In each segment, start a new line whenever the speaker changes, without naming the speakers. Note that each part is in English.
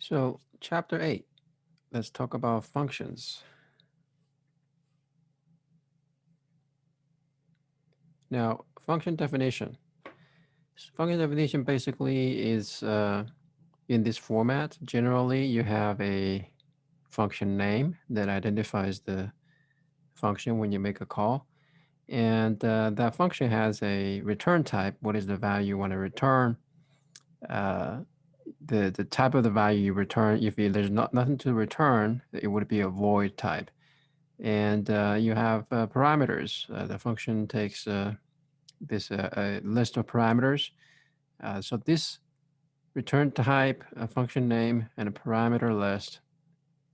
So, chapter 8, let's talk about functions. Now, function definition. Function definition basically is in this format. Generally, you have a function name that identifies the function when you make a call. And that function has a return type. What is the value you want to return? Uh, the type of the value you return, if there's nothing to return, it would be a void type. And you have parameters. The function takes this a list of parameters. So this return type, a function name, and a parameter list,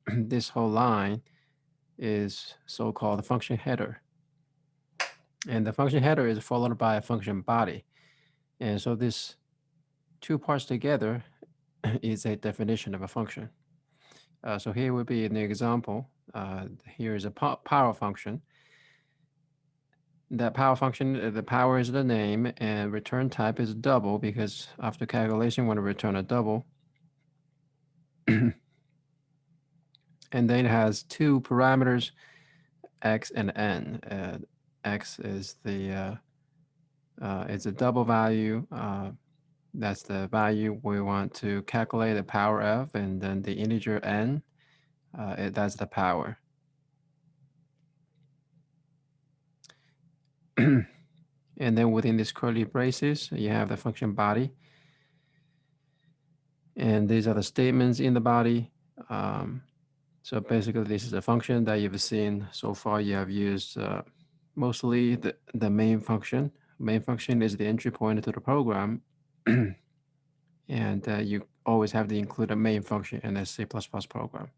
this whole line is so-called the function header. And the function header is followed by a function body. And so this two parts together is a definition of a function. So here would be an example. Here is a power function. That power function, the power is the name, and return type is double because after calculation, we want to return a double. And then it has two parameters, x and n. X is it's a double value. That's the value we want to calculate the power of, and then the integer n, that's the power. And then within this curly braces, you have the function body. And these are the statements in the body. So basically, this is a function that you've seen so far. You have used mostly the main function. Main function is the entry point to the program. And you always have to include a main function in a C++ program.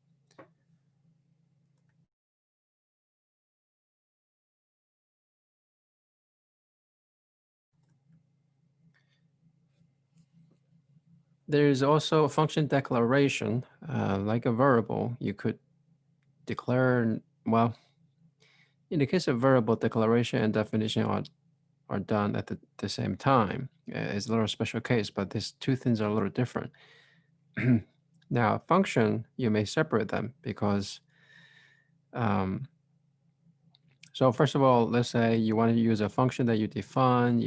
There is also a function declaration, like a variable. You could declare, well, in the case of variable, declaration and definition are done at the same time. It's a little special case, but these two things are a little different. Now, function, you may separate them because, so first of all, let's say you want to use a function that you define,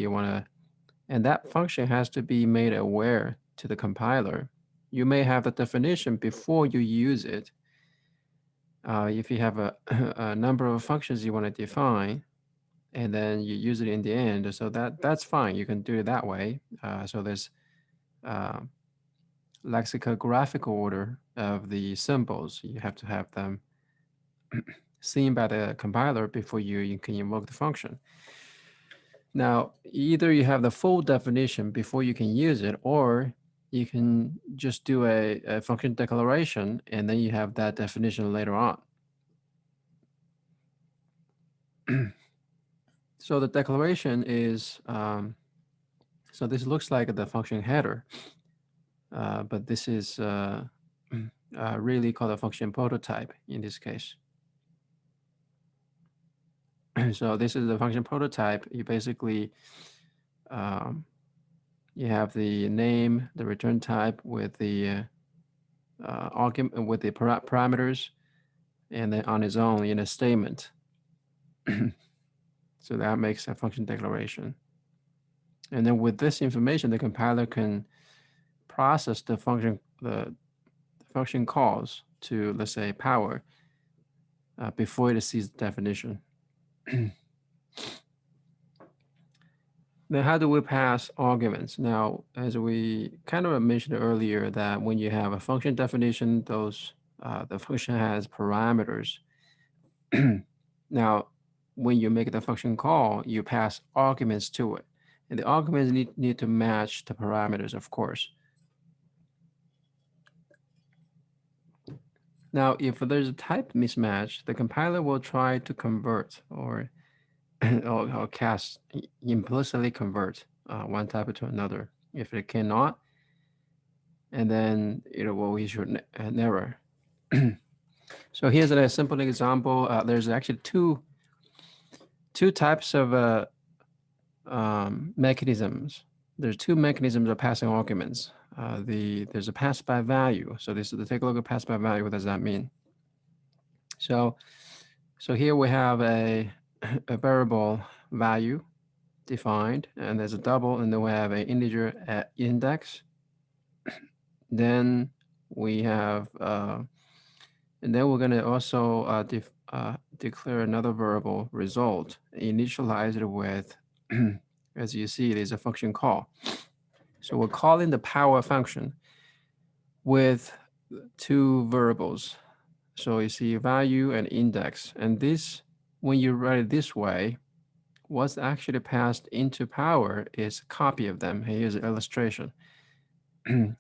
and that function has to be made aware to the compiler. You may have the definition before you use it. If you have a number of functions you want to define, and then you use it in the end, so that's fine. You can do it that way. So there's lexicographical order of the symbols. You have to have them seen by the compiler before you can invoke the function. Now, either you have the full definition before you can use it, or you can just do a function declaration, and then you have that definition later on. So the declaration is, so this looks like the function header, but this is really called a function prototype in this case. So this is the function prototype. You basically, you have the name, the return type with the argument, with the parameters, and then on its own in a statement. So that makes a function declaration. And then with this information, the compiler can process the function calls to, let's say, power before it sees the definition. Then how do we pass arguments? Now, as we kind of mentioned earlier, that when you have a function definition, the function has parameters. Now, when you make the function call, you pass arguments to it. And the arguments need to match the parameters, of course. Now, if there's a type mismatch, the compiler will try to convert or cast implicitly convert one type to another. If it cannot, and then it will issue an error. So here's a simple example. There's actually two types of mechanisms. There's two mechanisms of passing arguments. there's a pass by value. So this is, take a look at pass by value. What does that mean? So here we have a variable value defined, and there's a double, and then we have an integer at index. Then we have, and then we're going to also declare another variable result, initialize it with, as you see, there's a function call. So we're calling the power function with two variables. So you see value and index. And this, when you write it this way, what's actually passed into power is a copy of them. Here's an illustration.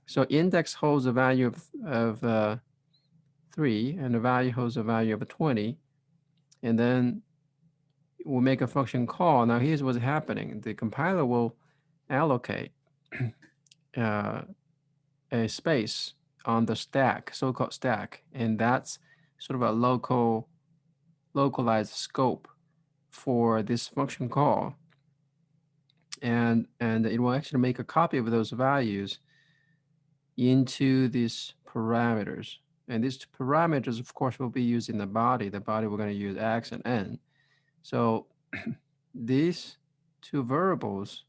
So index holds a value of 3, and the value holds a value of 20. And then we'll make a function call. Now here's what's happening. The compiler will allocate a space on the stack, so-called stack, and that's sort of a localized scope for this function call. And it will actually make a copy of those values into these parameters. And these parameters, of course, will be used in the body. The body, we're going to use x and n. So these two variables,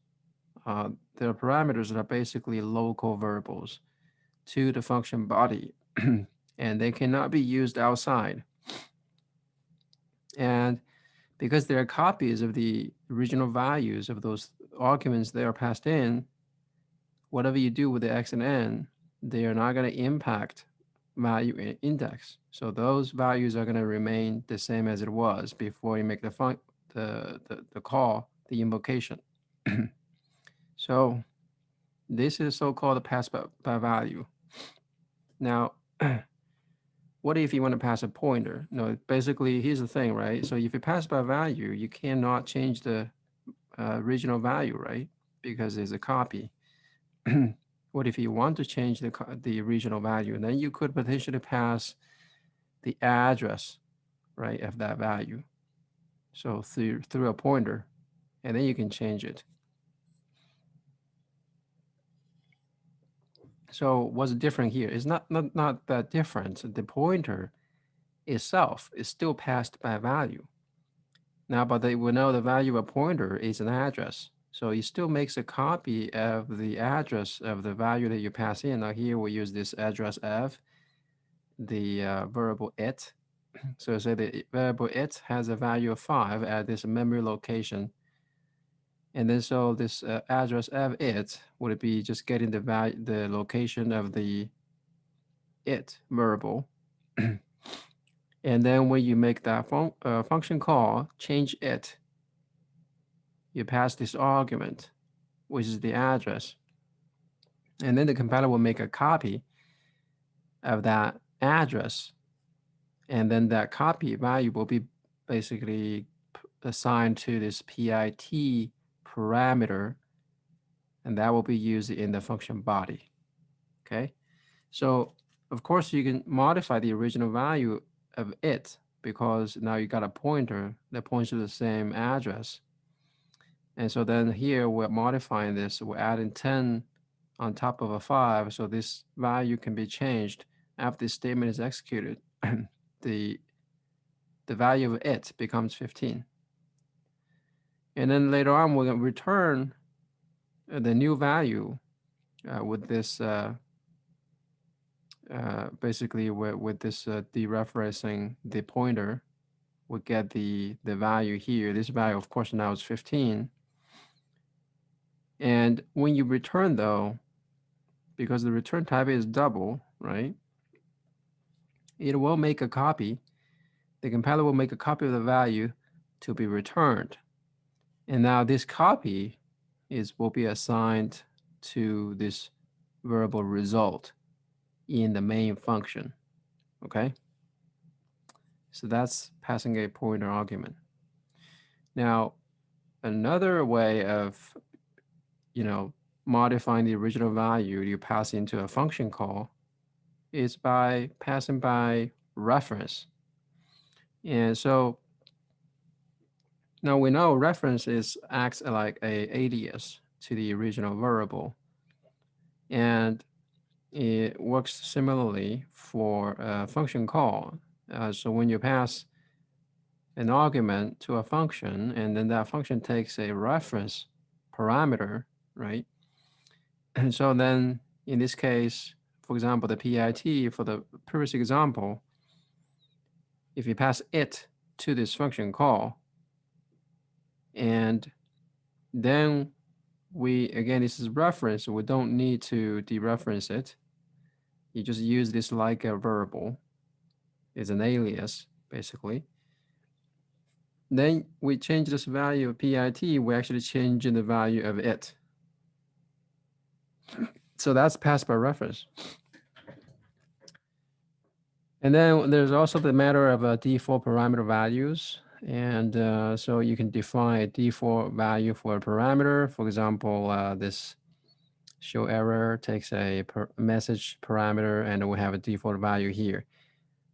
their parameters are basically local variables to the function body, and they cannot be used outside. And because they're copies of the original values of those arguments that are passed in, whatever you do with the x and n, they are not going to impact value in index. So those values are going to remain the same as it was before you make the call, the invocation. So this is so-called pass by value. Now, what if you want to pass a pointer? No, basically, here's the thing, right? So if you pass by value, you cannot change the original value, right? Because it's a copy. What if you want to change the original value? Then you could potentially pass the address, right, of that value. So through a pointer, and then you can change it. So what's different here? It's not that different. The pointer itself is still passed by a value. Now, but we know the value of a pointer is an address. So it still makes a copy of the address of the value that you pass in. Now here we use this address f, the variable it. So say the variable it has a value of 5 at this memory location. And then so this address of it would be just getting the location of the it variable. And then when you make that function call, change it, you pass this argument, which is the address. And then the compiler will make a copy of that address. And then that copy value will be basically assigned to this PIT parameter, and that will be used in the function body. Okay, so of course you can modify the original value of it because now you got a pointer that points to the same address. And so then here we're modifying this, we're adding 10 on top of a 5, so this value can be changed after this statement is executed. the value of it becomes 15. And then later on, we're going to return the new value with this, basically with this dereferencing the pointer, we get the value here. This value, of course, now is 15. And when you return, though, because the return type is double, right? It will make a copy. The compiler will make a copy of the value to be returned. And now this copy will be assigned to this variable result in the main function, okay? So that's passing a pointer argument. Now, another way of, modifying the original value you pass into a function call is by passing by reference. And so now we know reference acts like a alias to the original variable. And it works similarly for a function call. So when you pass an argument to a function, and then that function takes a reference parameter, right? And so then in this case, for example, the PIT for the previous example, if you pass it to this function call, and then again, this is reference, so we don't need to dereference it. You just use this like a variable. It's an alias, basically. Then we change this value of PIT, we actually change the value of it. So that's passed by reference. And then there's also the matter of default parameter values. And so you can define a default value for a parameter. For example, this show error takes a message parameter, and we have a default value here.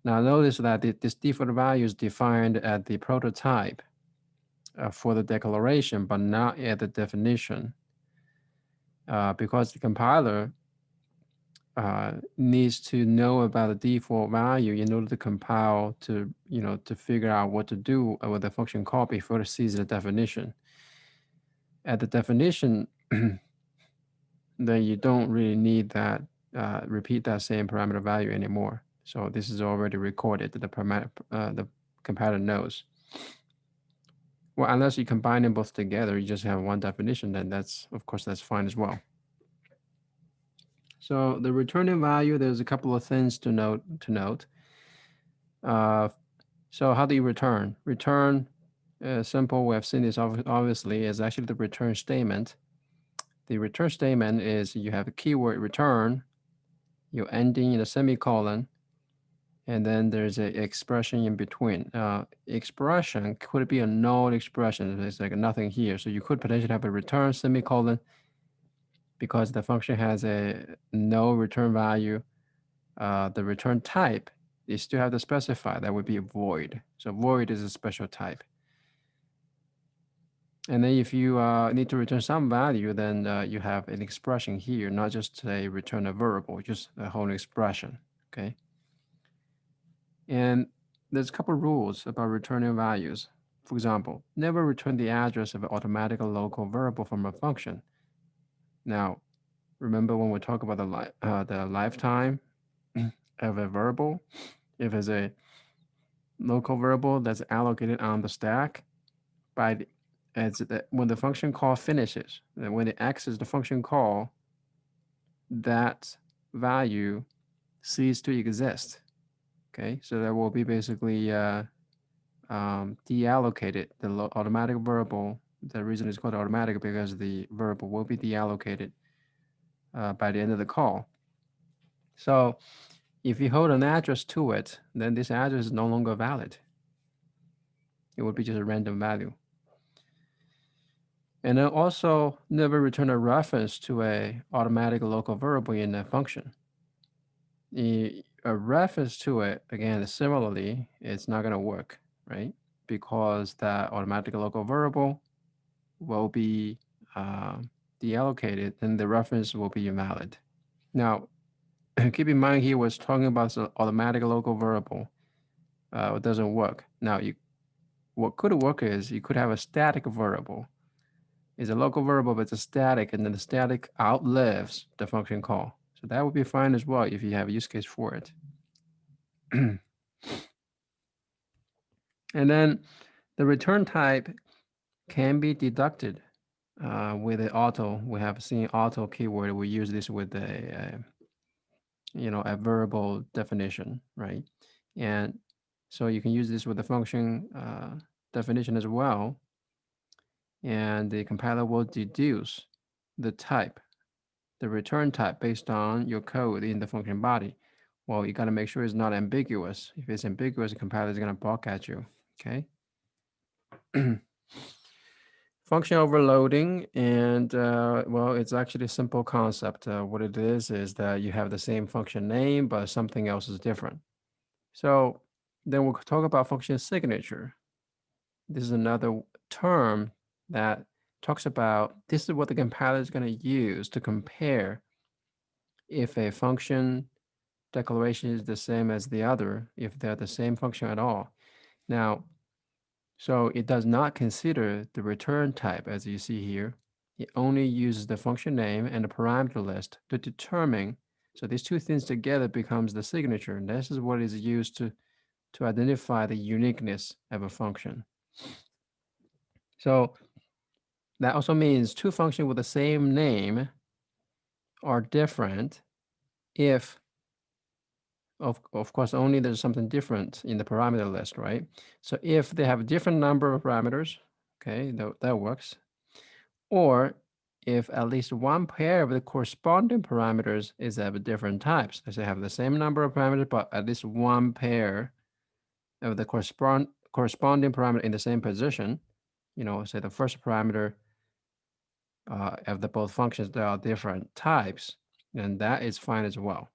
Now notice that this default value is defined at the prototype for the declaration, but not at the definition, because the compiler needs to know about the default value in order to compile to figure out what to do with the function call before it sees the definition. At the definition, then you don't really need that repeat that same parameter value anymore. So this is already recorded. The compiler knows. Well, unless you combine them both together, you just have one definition. Then of course that's fine as well. So the returning value, there's a couple of things to note. So how do you return? Return, simple, we have seen this obviously, is actually the return statement. The return statement is you have a keyword return, you're ending in a semicolon, and then there's an expression in between. Expression could be a null expression. There's like nothing here. So you could potentially have a return semicolon because the function has a no return value. The return type, you still have to specify. That would be a void. So void is a special type. And then if you need to return some value, then you have an expression here, not just a return a variable, just a whole expression, okay? And there's a couple of rules about returning values. For example, never return the address of an automatic or local variable from a function. Now, remember when we talk about the lifetime of a variable, if it's a local variable that's allocated on the stack, when the function call finishes, and when it exits the function call, that value ceases to exist. Okay, so that will be basically deallocated. The automatic variable, the reason it's called automatic because the variable will be deallocated by the end of the call. So if you hold an address to it, then this address is no longer valid. It would be just a random value. And then also never return a reference to a automatic local variable in a function. A reference to it, again, similarly, it's not going to work, right? Because that automatic local variable will be deallocated and the reference will be invalid. Now, keep in mind here, we're talking about the automatic local variable. It doesn't work. Now, what could work is you could have a static variable. It's a local variable, but it's a static, and then the static outlives the function call. So that would be fine as well if you have a use case for it. And then the return type can be deducted with the auto. We have seen auto keyword. We use this with a variable definition, right? And so you can use this with the function definition as well. And the compiler will deduce the type, the return type based on your code in the function body. Well, you got to make sure it's not ambiguous. If it's ambiguous, the compiler is going to balk at you, okay? Function overloading, and well, it's actually a simple concept. What it is that you have the same function name, but something else is different. So then we'll talk about function signature. This is another term that talks about, this is what the compiler is going to use to compare if a function declaration is the same as the other, if they're the same function at all. Now, so it does not consider the return type as you see here. It only uses the function name and the parameter list to determine. So these two things together becomes the signature. And this is what is used to identify the uniqueness of a function. So that also means two functions with the same name are different if, of course, only there's something different in the parameter list, right? So if they have a different number of parameters, okay, that works. Or if at least one pair of the corresponding parameters is of different types. Let's say have the same number of parameters, but at least one pair of the corresponding parameter in the same position. Say the first parameter of the both functions, there are different types, and that is fine as well.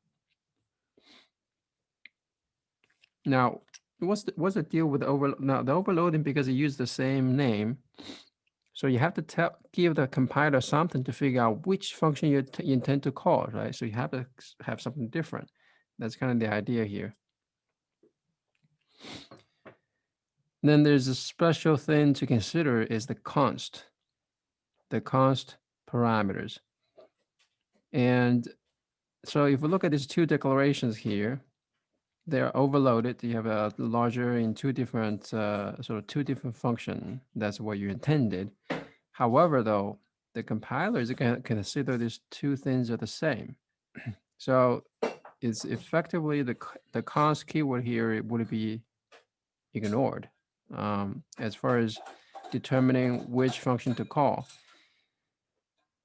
Now, what's the deal with the overload? Now, the overloading, because it used the same name, so you have to give the compiler something to figure out which function you intend to call, right? So you have to have something different. That's kind of the idea here. Then there's a special thing to consider is the const parameters. And so if we look at these two declarations here, they're overloaded. You have a larger in two different two different function. That's what you intended. However, though, the compiler is going to consider these two things are the same. So it's effectively the const keyword here, it would be ignored as far as determining which function to call.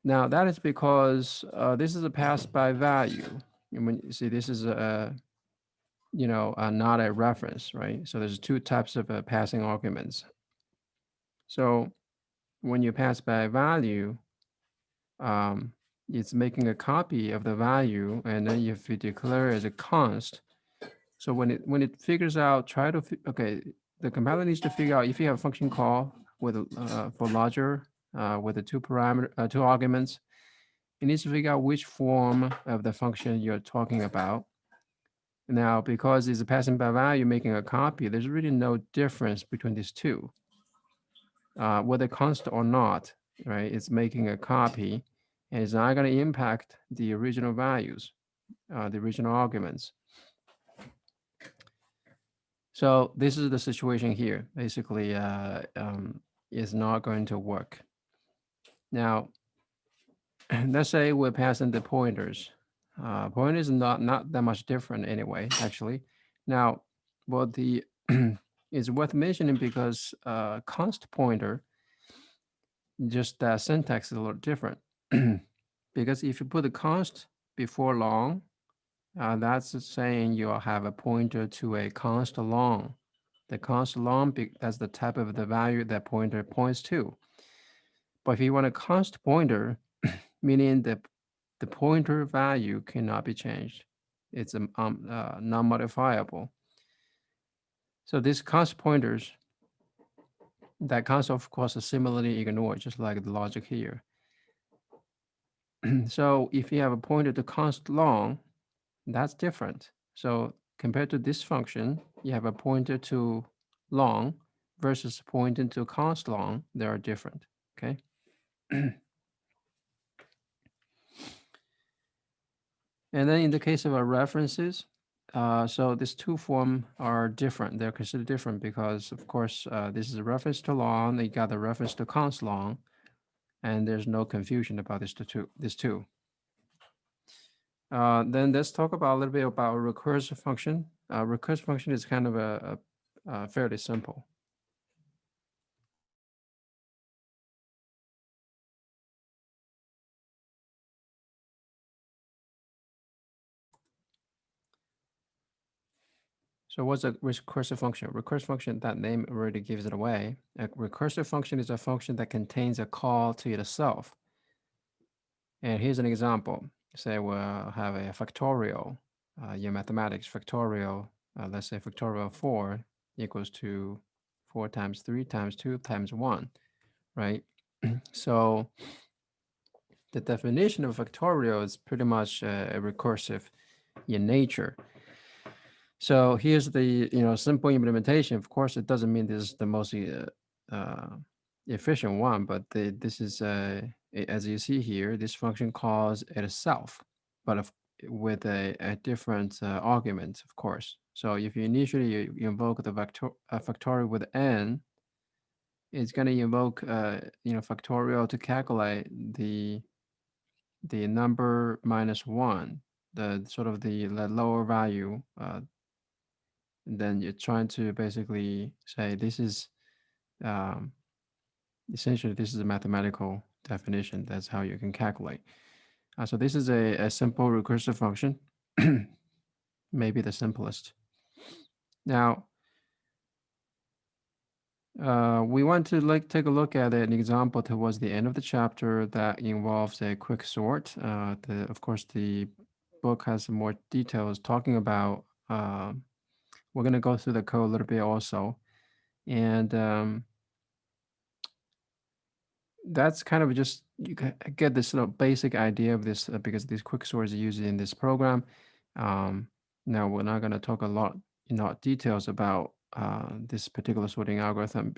Now that is because this is a pass by value. And when you see this is not a reference, right? So there's two types of passing arguments. So when you pass by value, it's making a copy of the value, and then if you declare as a const, so when it figures out, the compiler needs to figure out if you have a function call with for larger with the two arguments, it needs to figure out which form of the function you're talking about. Now, because it's a passing by value making a copy, there's really no difference between these two. Whether const or not, right? It's making a copy, and it's not going to impact the original values, the original arguments. So this is the situation here. Basically, is not going to work. Now, let's say we're passing the pointers. Pointers is not that much different anyway, actually. Now, what the is worth mentioning because const pointer, just the syntax is a little different. Because if you put the const before long, that's saying you'll have a pointer to a const long. The const long, that's the type of the value that pointer points to. But if you want a const pointer, meaning the pointer value cannot be changed. It's non-modifiable. So these const pointers, that const of course is similarly ignored, just like the logic here. So if you have a pointer to const long, that's different. So compared to this function, you have a pointer to long versus pointing to const long, they are different, okay? And then in the case of our references, so these two forms are different. They're considered different because, of course, this is a reference to long. You got the reference to const long, and there's no confusion about these two. Then let's talk about a little bit about a recursive function. Recursive function is kind of a fairly simple. So what's a recursive function? Recursive function, that name already gives it away. A recursive function is a function that contains a call to itself. And here's an example. Say we'll have a factorial, your mathematics factorial, let's say factorial 4 equals to 4 times 3 times 2 times 1, right? So the definition of factorial is pretty much a recursive in nature. So here's the simple implementation. Of course, it doesn't mean this is the most uh, efficient one, but this is as you see here, this function calls itself, but with a different argument, of course. So if you initially you invoke the factorial with n, it's going to invoke factorial to calculate the number minus one, the sort of the lower value. Then you're trying to basically say this is um, essentially this is a mathematical definition. That's how you can calculate. So this is a simple recursive function, maybe the simplest. Now, we want to take a look at an example towards the end of the chapter that involves a quick sort. Of course, the book has some more details talking about. We're going to go through the code a little bit also, and that's kind of just you get this sort of basic idea of this because these quick sorts are used in this program. Now we're not going to talk a lot details about this particular sorting algorithm.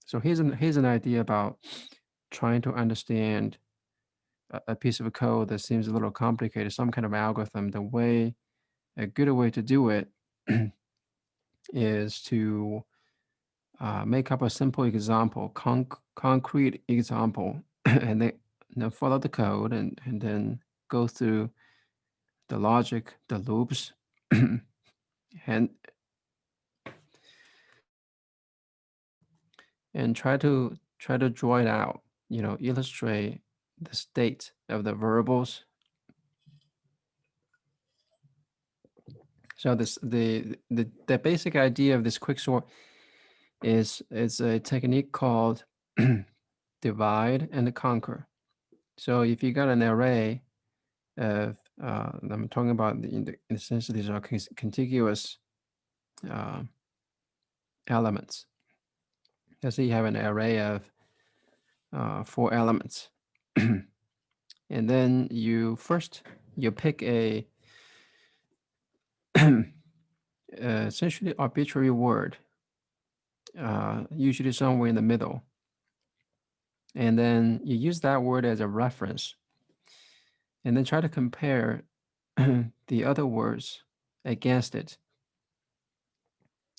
So here's an idea about trying to understand a piece of code that seems a little complicated, some kind of algorithm. A good way to do it is to make up a simple example, concrete example, and then follow the code and then go through the logic, the loops, and try to draw it out. Illustrate the state of the variables. So the basic idea of this quicksort is a technique called divide and conquer. So if you got an array of I'm talking about in the sense these are contiguous uh, elements. Let's say you have an array of 4 elements, and then you pick a essentially arbitrary word, usually somewhere in the middle, and then you use that word as a reference, and then try to compare the other words against it.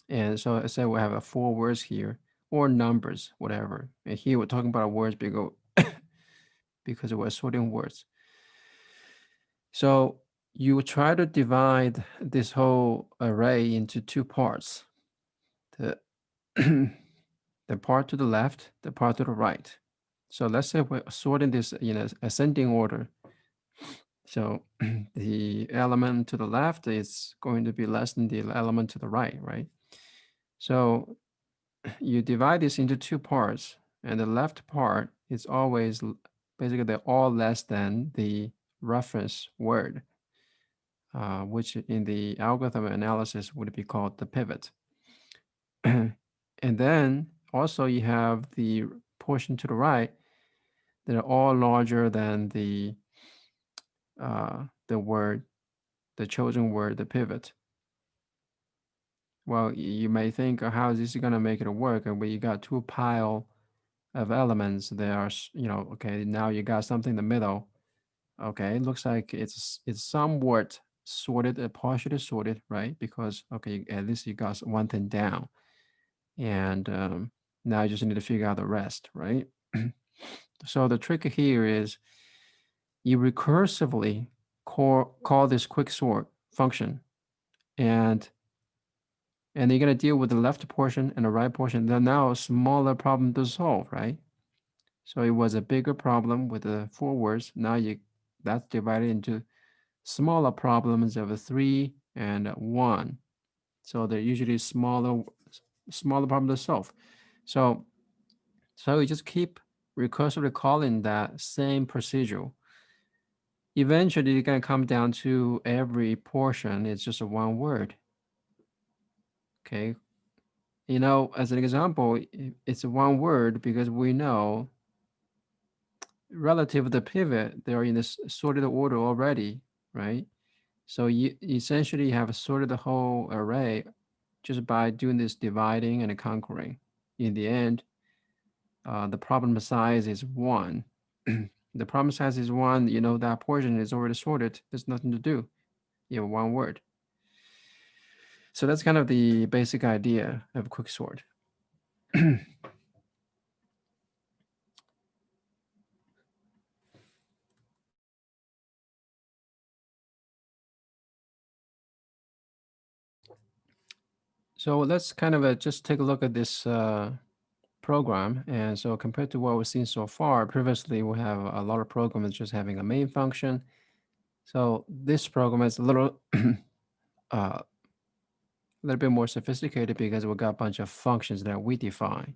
And so let's say we have 4 words here, or numbers, whatever. And here we're talking about words because we're sorting words. So you try to divide this whole array into 2 parts. The, the part to the left, the part to the right. So let's say we're sorting this in ascending order. So the element to the left is going to be less than the element to the right, right? So you divide this into 2 parts, and the left part is always basically they're all less than the reference word, which in the algorithm analysis would be called the pivot. And then also you have the portion to the right that are all larger than the word, the chosen word, the pivot. Well, you may think, how is this going to make it work? And when you got 2 pile of elements, they are, okay, now you got something in the middle. Okay, it looks like it's somewhat sorted, partially sorted, right? Because, okay, at least you got one thing down. And now you just need to figure out the rest, right? So the trick here is you recursively call this quicksort function, and you're going to deal with the left portion and the right portion. They're now a smaller problem to solve, right? So it was a bigger problem with the 4 words. Now that's divided into smaller problems of 3 and 1. So they're usually smaller problem to solve. So you just keep recursively calling that same procedure. Eventually, you're going to come down to every portion. It's just a 1 word. Okay. As an example, it's a 1 word because we know relative to the pivot, they are in this sorted order already, right? So you essentially have sorted the whole array just by doing this dividing and conquering. In the end, the problem size is 1. The problem size is 1, you know, that portion is already sorted. There's nothing to do. You have one word. So that's kind of the basic idea of quicksort. So let's kind of just take a look at this program. And so compared to what we've seen so far, previously we have a lot of programs just having a main function. So this program is a uh, little bit more sophisticated because we got a bunch of functions that we define,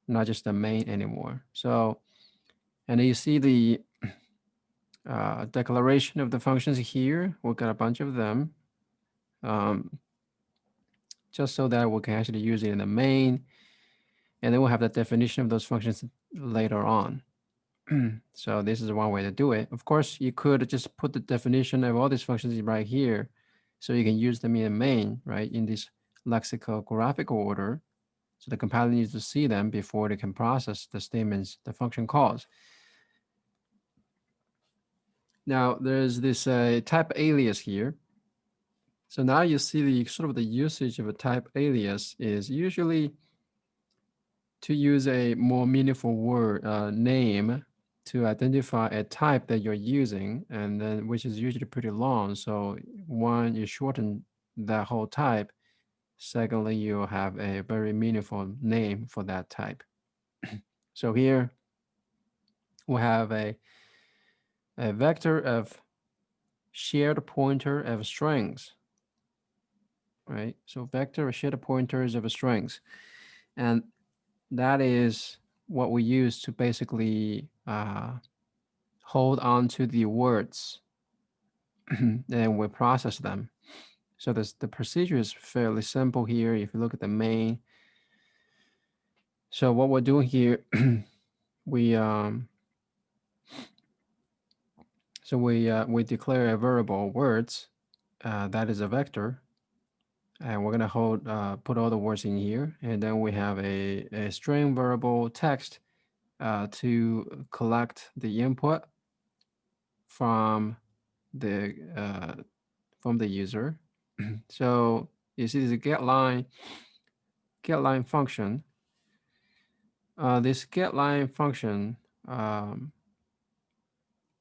not just the main anymore. So, and you see the declaration of the functions here. We've got a bunch of them, just so that we can actually use it in the main. And then we'll have the definition of those functions later on. So this is one way to do it. Of course, you could just put the definition of all these functions right here, so you can use them in the main, right, in this lexicographical order. So the compiler needs to see them before they can process the statements the function calls. Now there's this type alias here. So now you see the sort of the usage of a type alias is usually to use a more meaningful word name to identify a type that you're using, and then which is usually pretty long. So one, you shorten that whole type. Secondly, you have a very meaningful name for that type. So here we have a vector of shared pointer of strings, right? So vector of shared pointers of strings. And that is what we use to basically hold on to the words and we process them. So the procedure is fairly simple here. If you look at the main, so what we're doing here, we we declare a variable words that is a vector, and we're gonna hold put all the words in here, and then we have a string variable text to collect the input from the user. So you see this getLine function. This getLine function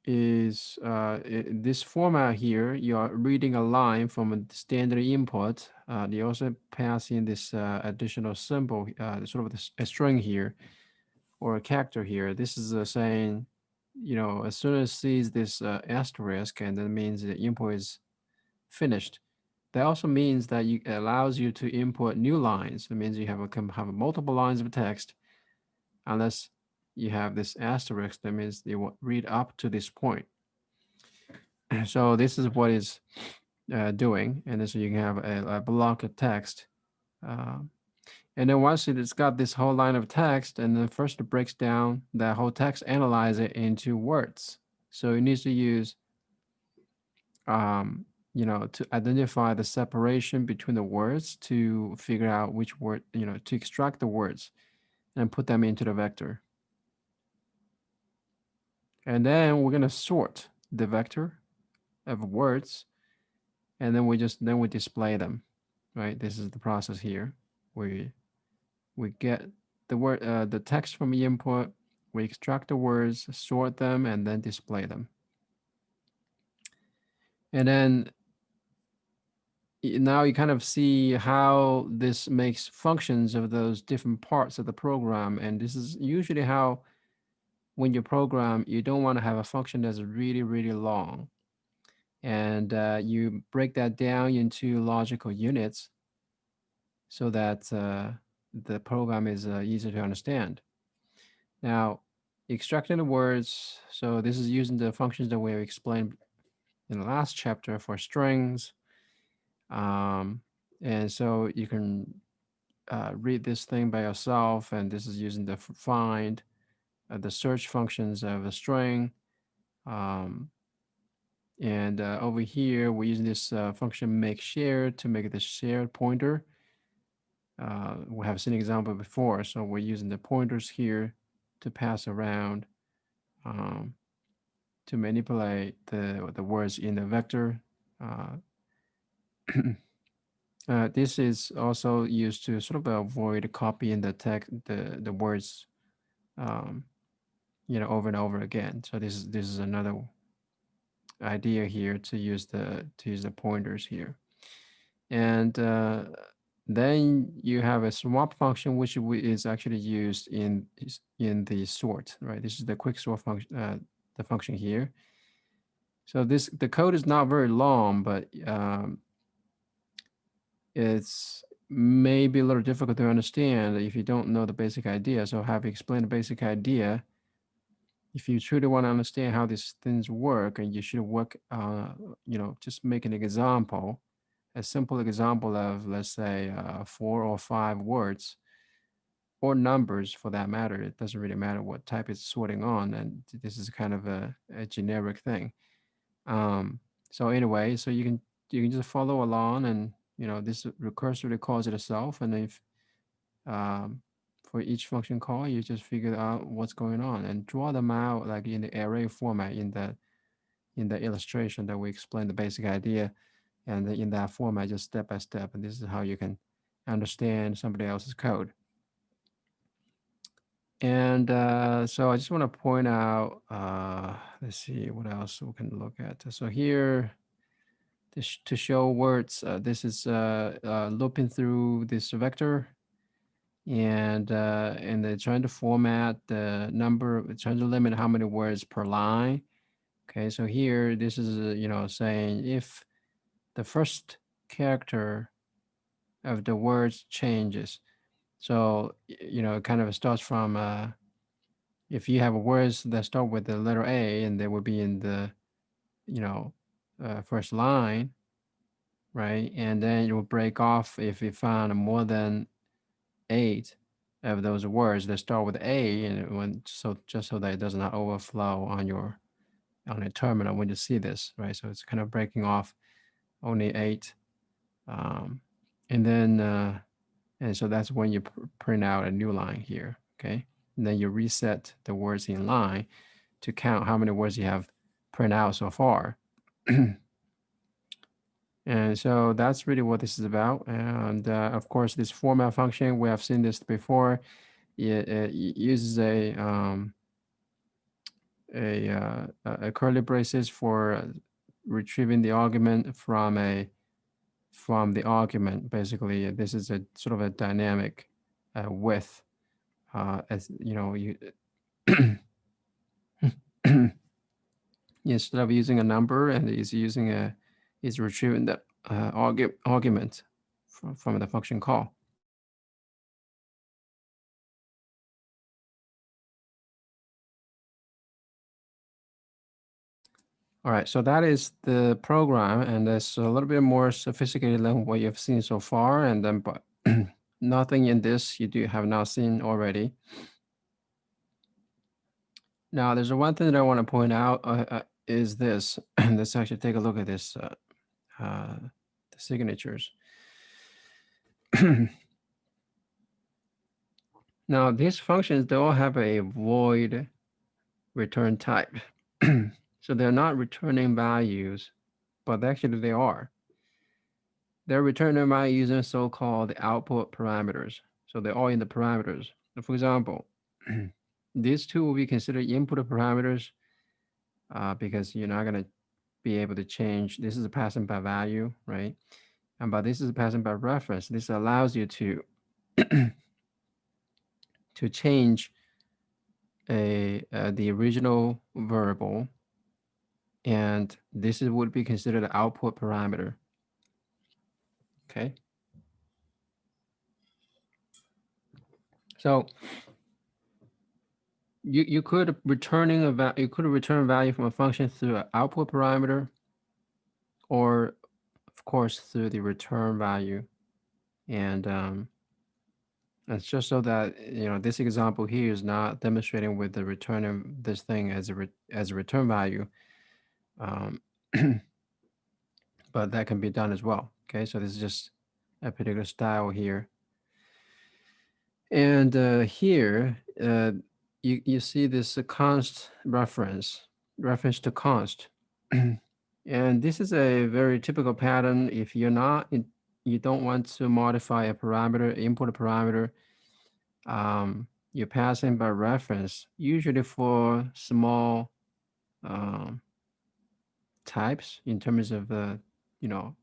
is this format here. You are reading a line from a standard input. You also pass in this additional symbol, sort of a string here or a character here. This is saying, you know, as soon as it sees this asterisk, and that means the input is finished. That also means that it allows you to input new lines. It means you can have multiple lines of text, unless you have this asterisk. That means they will read up to this point. So this is what it's doing, and then so you can have a block of text. And then once it's got this whole line of text, and then first it breaks down that whole text, analyze it into words. So it needs to use you know, to identify the separation between the words to figure out which word, you know, to extract the words and put them into the vector. And then we're going to sort the vector of words, and then we display them, right? This is the process here. We get the word, the text from the input, we extract the words, sort them, and then display them. And then now you kind of see how this makes functions of those different parts of the program. And this is usually how, when you program, you don't want to have a function that's really, really long. And you break that down into logical units so that the program is easier to understand. Now, extracting the words. So this is using the functions that we have explained in the last chapter for strings. And so you can read this thing by yourself, and this is using the find the search functions of a string. And over here, we're using this function make shared to make the shared pointer. We have seen an example before, so we're using the pointers here to pass around to manipulate the words in the vector. This is also used to sort of avoid copying the text, the words, over and over again. So this is another idea here to use the pointers here. And then you have a swap function, which is actually used in the sort, right? This is the quick sort function, the function here. So the code is not very long, but it's maybe a little difficult to understand if you don't know the basic idea. So have you explained the basic idea? If you truly want to understand how these things work, and you should work, just make an example, a simple example of, let's say, 4 or 5 words or numbers for that matter. It doesn't really matter what type it's sorting on, and this is kind of a generic thing. So anyway, so you can just follow along, and this recursively calls it itself, and if for each function call, you just figure out what's going on and draw them out like in the array format in the illustration that we explained the basic idea, and in that format, just step by step. And this is how you can understand somebody else's code. And so I just want to point out, let's see what else we can look at. So here, to show words, this is looping through this vector, and they're trying to format the number, trying to limit how many words per line. Okay, so here, this is, saying if the first character of the words changes. So, it kind of starts from, if you have words that start with the letter A and they will be in the, first line, right? And then it will break off if you found more than 8 of those words that start with A, and just so that it does not overflow on a terminal when you see this, right? So it's kind of breaking off only 8. And then, and so that's when you print out a new line here, okay? And then you reset the words in line to count how many words you have print out so far. And so that's really what this is about. And of course, this format function, we have seen this before. It uses a curly braces for retrieving the argument from the argument. Basically, this is a sort of a dynamic width. As you instead of using a number, and is retrieving the argument from the function call. All right, so that is the program, and it's a little bit more sophisticated than what you've seen so far, and then but nothing in this you have not seen already. Now, there's one thing that I want to point out is this. Let's actually take a look at this, the signatures. Now, these functions, they all have a void return type. So they're not returning values, but actually they are. They're returning values using so-called output parameters. So they're all in the parameters. For example, these two will be considered input parameters because you're not going to be able to change. This is a passing by value, right? But this is a passing by reference. This allows you to to change the original variable, and this would be considered an output parameter. Okay. So you could return value from a function through an output parameter, or of course through the return value, and And it's just so that this example here is not demonstrating with the return of this thing as a return value, um, but that can be done as well. Okay, so this is just a particular style here. And here, you see this const reference to const. And this is a very typical pattern. If you don't want to modify a parameter, import a parameter, you pass in by reference, usually for small um, types in terms of you know,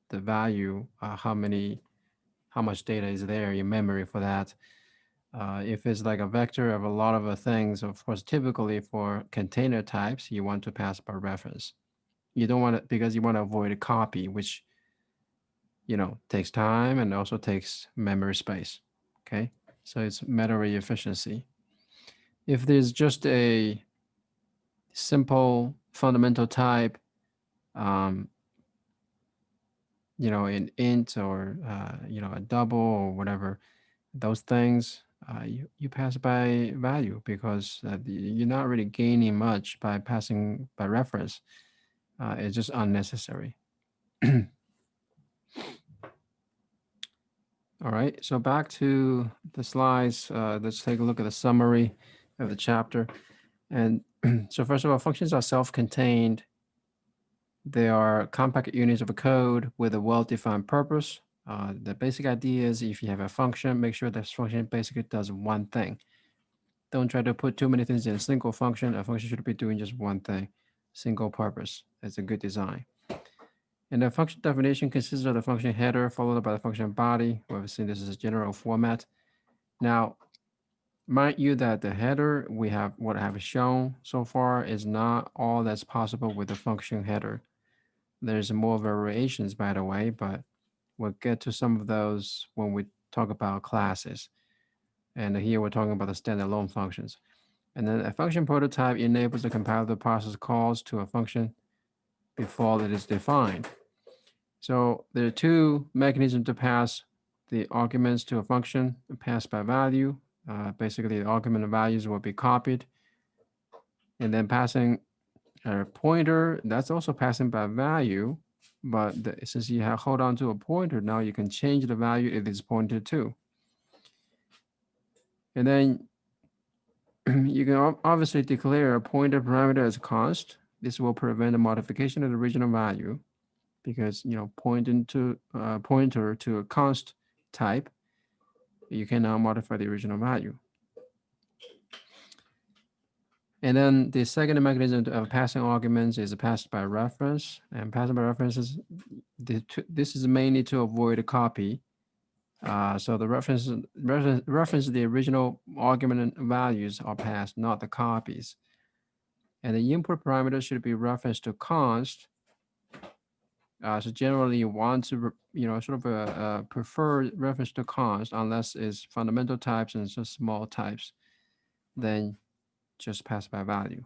the value, how much data is there in memory for that. If it's like a vector of a lot of things, of course, typically for container types, you want to pass by reference. You don't want to, because you want to avoid a copy, which, takes time and also takes memory space. Okay. So it's a matter of efficiency. If there's just a simple fundamental type, um, an int or, a double or whatever, those things, you pass by value because you're not really gaining much by passing by reference. It's just unnecessary. All right, so back to the slides. Let's take a look at the summary of the chapter. And so first of all, functions are self-contained. They are compact units of code with a well-defined purpose. The basic idea is if you have a function, make sure this function basically does one thing. Don't try to put too many things in a single function. A function should be doing just one thing, single purpose. That's a good design. And the function definition consists of the function header followed by the function body. We've seen this as a general format. Now, mind you that the header, what I have shown so far is not all that's possible with the function header. There's more variations, by the way, but we'll get to some of those when we talk about classes. And here we're talking about the standalone functions. And then a function prototype enables the compiler to process calls to a function before it is defined. So there are two mechanisms to pass the arguments to a function, passed by value. Basically, the argument values will be copied. And then passing a pointer, that's also passing by value. But since you hold on to a pointer, now you can change the value it is pointed to. And then you can obviously declare a pointer parameter as const. This will prevent the modification of the original value because pointer to a const type, you can now modify the original value. And then the second mechanism of passing arguments is passed by reference. And passing by reference this is mainly to avoid a copy. So the reference the original argument values are passed, not the copies. And the input parameter should be referenced to const. So generally, you want to, sort of prefer reference to const unless it's fundamental types and just small types. Then just pass by value.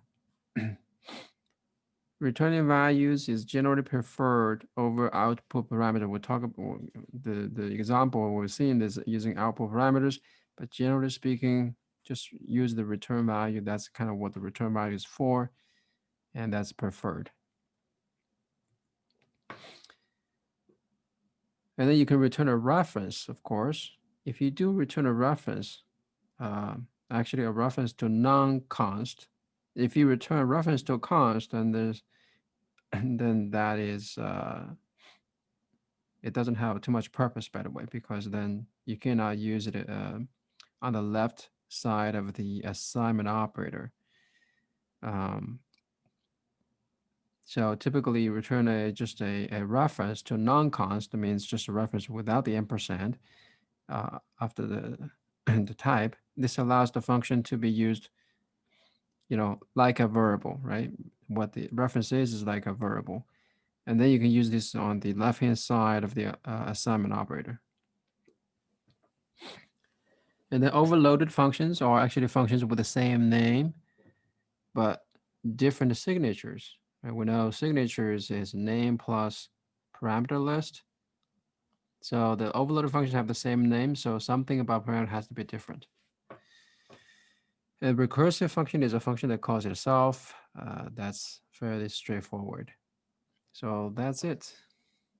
Returning values is generally preferred over output parameter. We'll talk about the example we're seeing is using output parameters, but generally speaking, just use the return value. That's kind of what the return value is for, and that's preferred. And then you can return a reference, of course. If you do return a reference, actually a reference to non-const, if you return a reference to a const, then that is, it doesn't have too much purpose, by the way, because then you cannot use it on the left side of the assignment operator. So typically you return just a reference to non-const, means just a reference without the ampersand after the type. This allows the function to be used, like a variable, right? What the reference is like a variable. And then you can use this on the left-hand side of the assignment operator. And then overloaded functions are actually functions with the same name, but different signatures. Right? We know signatures is name plus parameter list. So the overloaded functions have the same name, so something about parameter has to be different. A recursive function is a function that calls itself. That's fairly straightforward. So that's it.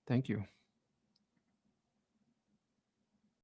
Thank you.